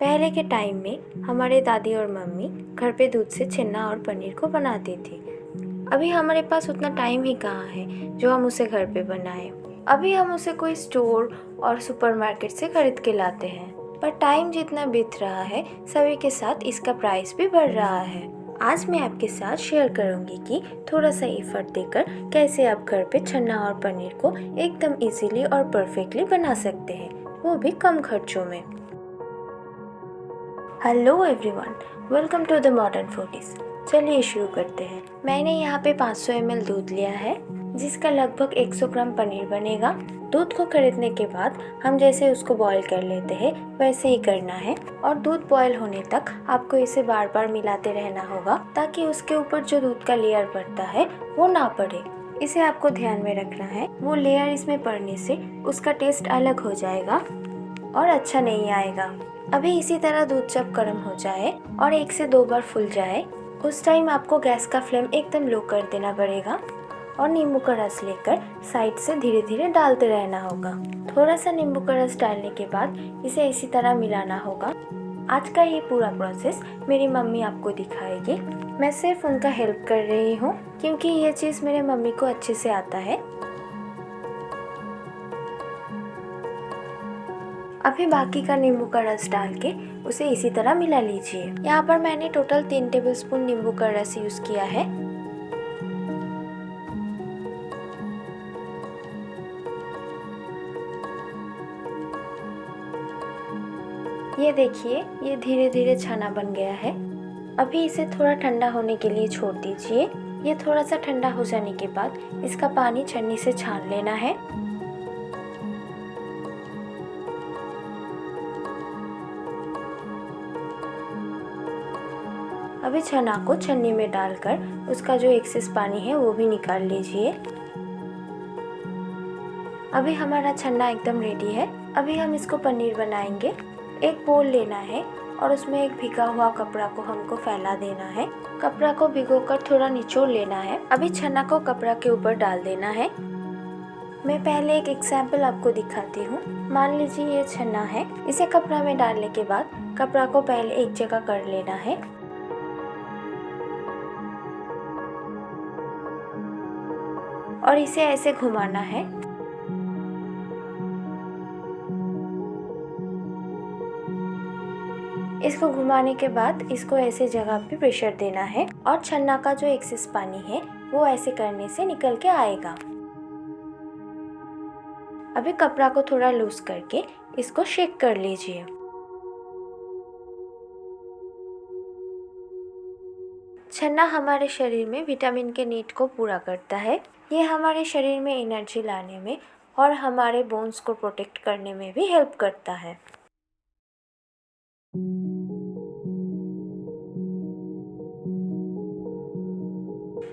पहले के टाइम में हमारे दादी और मम्मी घर पे दूध से छेना और पनीर को बनाती थी। अभी हमारे पास उतना टाइम ही कहाँ है जो हम उसे घर पे बनाएं। अभी हम उसे कोई स्टोर और सुपरमार्केट से खरीद के लाते हैं, पर टाइम जितना बीत रहा है सभी के साथ इसका प्राइस भी बढ़ रहा है। आज मैं आपके साथ शेयर करूंगी कि थोड़ा सा एफर्ट देकर कैसे आप घर पे छन्ना और पनीर को एकदम इजीली और परफेक्टली बना सकते हैं, वो भी कम खर्चों में। Hello everyone, welcome to the modern foodies. चलिए शुरू करते हैं। मैंने यहाँ पे 500 ml दूध लिया है, जिसका लगभग 100 ग्राम पनीर बनेगा। दूध को खरीदने के बाद हम जैसे उसको बॉईल कर लेते हैं वैसे ही करना है, और दूध बॉईल होने तक आपको इसे बार बार मिलाते रहना होगा ताकि उसके ऊपर जो दूध का लेयर पड़ता है वो ना पड़े। इसे आपको ध्यान में रखना है, वो लेयर इसमें पड़ने से उसका टेस्ट अलग हो जाएगा और अच्छा नहीं आएगा। अभी इसी तरह दूध जब गर्म हो जाए और 1 से 2 बार फूल जाए, उस टाइम आपको गैस का फ्लेम एकदम लो कर देना पड़ेगा और नींबू का रस लेकर साइड से धीरे धीरे डालते रहना होगा। थोड़ा सा नींबू का रस डालने के बाद इसे इसी तरह मिलाना होगा। आज का ये पूरा प्रोसेस मेरी मम्मी आपको दिखाएगी। मैं सिर्फ उनका हेल्प कर रही हूँ क्योंकि ये चीज़ मेरे मम्मी को अच्छे से आता है। अभी बाकी का नींबू का रस डाल के उसे इसी तरह मिला लीजिए। यहाँ पर मैंने टोटल 3 टेबलस्पून नींबू का रस यूज किया है। ये देखिए, ये धीरे धीरे छाना बन गया है। अभी इसे थोड़ा ठंडा होने के लिए छोड़ दीजिए। ये थोड़ा सा ठंडा हो जाने के बाद इसका पानी छन्नी से छान लेना है। अभी छना को छन्नी में डालकर उसका जो एक्सेस पानी है वो भी निकाल लीजिए। अभी हमारा छन्ना एकदम रेडी है। अभी हम इसको पनीर बनाएंगे। एक बोल लेना है और उसमें एक भिगा हुआ कपड़ा को हमको फैला देना है। कपड़ा को भिगोकर थोड़ा निचोड़ लेना है। अभी छन्ना को कपड़ा के ऊपर डाल देना है। मैं पहले एक एग्जाम्पल आपको दिखाती हूँ। मान लीजिए ये छन्ना है। इसे कपड़ा में डालने के बाद कपड़ा को पहले एक जगह कर लेना है और इसे ऐसे घुमाना है। इसको घुमाने के बाद इसको ऐसे जगह पे प्रेशर देना है और छन्ना का जो एक्सेस पानी है वो ऐसे करने से निकल के आएगा। अभी कपड़ा को थोड़ा लूज करके इसको शेक कर लीजिए। छन्ना हमारे शरीर में विटामिन के नीड को पूरा करता है। ये हमारे शरीर में एनर्जी लाने में और हमारे बोन्स को प्रोटेक्ट करने में भी हेल्प करता है।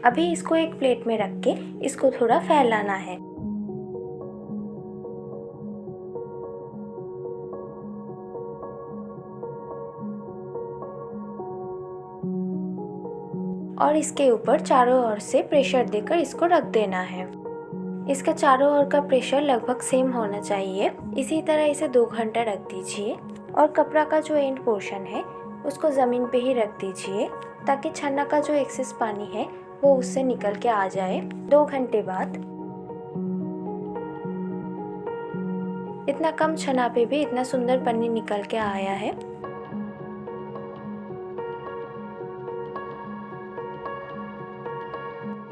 अभी इसको एक प्लेट में रख के इसको थोड़ा फैलाना है। और इसके ऊपर चारों ओर से प्रेशर देकर इसको रख देना है। इसका चारों ओर का प्रेशर लगभग सेम होना चाहिए। इसी तरह इसे 2 घंटा रख दीजिए और कपड़ा का जो एंड पोर्शन है उसको ज़मीन पे ही रख दीजिए ताकि छन्ना का जो एक्सेस पानी है वो उससे निकल के आ जाए। 2 घंटे बाद इतना कम छन्ना पे भी इतना सुंदर पनीर निकल के आया है।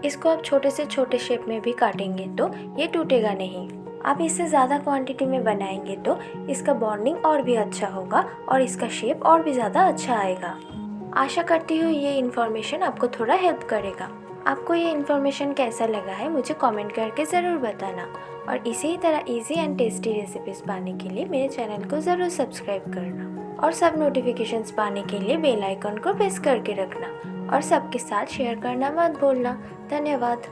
इसको आप छोटे से छोटे शेप में भी काटेंगे तो ये टूटेगा नहीं। आप इससे ज़्यादा क्वांटिटी में बनाएंगे तो इसका बॉन्डिंग और भी अच्छा होगा और इसका शेप और भी ज़्यादा अच्छा आएगा। आशा करती हूँ ये इन्फॉर्मेशन आपको थोड़ा हेल्प करेगा। आपको ये इन्फॉर्मेशन कैसा लगा है मुझे कमेंट करके ज़रूर बताना, और इसी तरह इजी एंड टेस्टी रेसिपीज़ पाने के लिए मेरे चैनल को ज़रूर सब्सक्राइब करना और सब नोटिफिकेशंस पाने के लिए बेल आइकन को प्रेस करके रखना और सबके साथ शेयर करना मत भूलना। धन्यवाद।